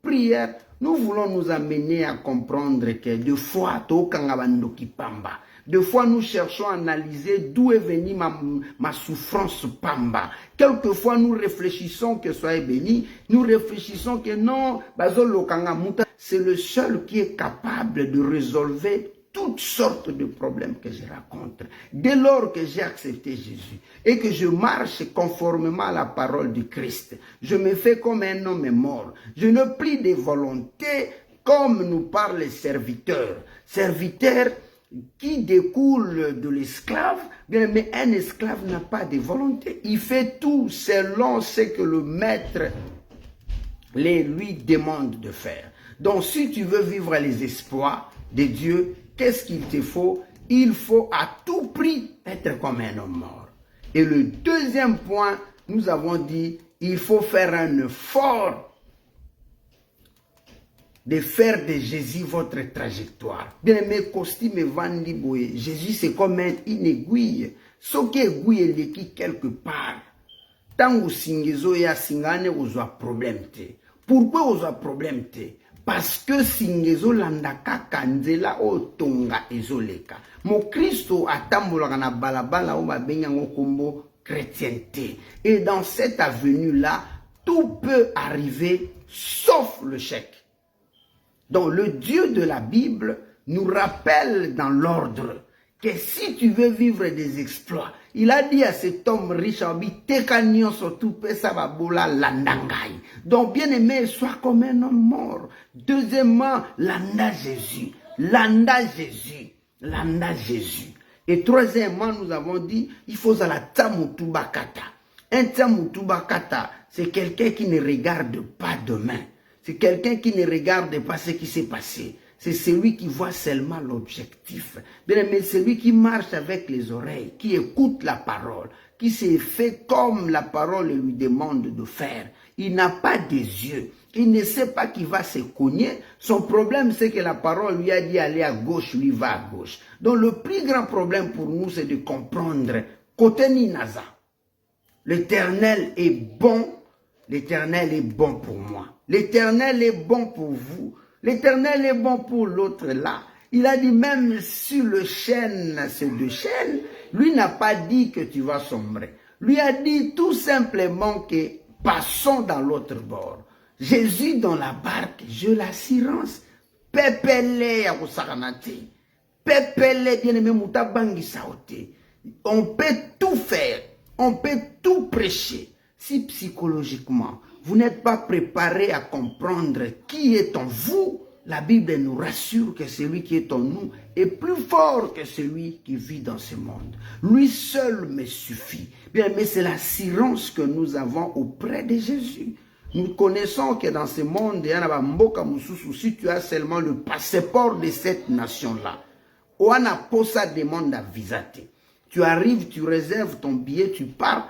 prière, nous voulons nous amener à comprendre que deux fois, nous cherchons à analyser d'où est venue ma souffrance pamba. Quelquefois, nous réfléchissons que soyez béni, nous réfléchissons que non, c'est le seul qui est capable de résolver toutes sortes de problèmes que je rencontre. Dès lors que j'ai accepté Jésus et que je marche conformément à la parole du Christ, je me fais comme un homme mort. Je ne plie des volontés comme nous parlent les serviteurs. Serviteurs qui découlent de l'esclave, mais un esclave n'a pas de volonté. Il fait tout selon ce que le maître lui demande de faire. Donc si tu veux vivre les exploits de Dieu, qu'est-ce qu'il te faut? Il faut à tout prix être comme un homme mort. Et le deuxième point, nous avons dit, il faut faire un effort de faire de Jésus votre trajectoire. Bien aimé, costume Vandi Boye, Jésus c'est comme une aiguille. Ce qui est aiguille, elle est quelque part. Tant que singezo ya singane, vous avez problème. Pourquoi vous avez problème? Parce que singezo landaka kanzela o tonga ezoleka. Mo Christo atambolaka na balabala o babenyango kombo chrétienté. Et dans cette avenue-là, tout peut arriver sauf le chèque. Donc le Dieu de la Bible nous rappelle dans l'ordre que si tu veux vivre des exploits, il a dit à cet homme riche, donc bien aimé, sois comme un homme mort. Deuxièmement, landa Jésus, landa Jésus, landa Jésus. Et troisièmement, nous avons dit, il faut la tamutubakata. Un tamutubakata, c'est quelqu'un qui ne regarde pas demain. C'est quelqu'un qui ne regarde pas ce qui s'est passé. C'est celui qui voit seulement l'objectif. Bien aimé, celui qui marche avec les oreilles, qui écoute la parole, qui se fait comme la parole lui demande de faire. Il n'a pas des yeux. Il ne sait pas qu'il va se cogner. Son problème, c'est que la parole lui a dit aller à gauche, lui va à gauche. Donc le plus grand problème pour nous, c'est de comprendre côté Ninaza. L'Éternel est bon. L'Éternel est bon pour moi. L'Éternel est bon pour vous. L'Éternel est bon pour l'autre là. Il a dit même sur le chêne, ces deux chênes, lui n'a pas dit que tu vas sombrer. Lui a dit tout simplement que passons dans l'autre bord. Jésus dans la barque, je l'assurance. Pepele ya kusakanate. Pepele bien aimé mutabangi saote. On peut tout faire. On peut tout prêcher. Si psychologiquement, vous n'êtes pas préparé à comprendre qui est en vous, la Bible nous rassure que celui qui est en nous est plus fort que celui qui vit dans ce monde. Lui seul me suffit. Bien, mais c'est l'assurance que nous avons auprès de Jésus. Nous connaissons que dans ce monde, si tu as seulement le passeport de cette nation-là, tu arrives, tu réserves ton billet, tu pars.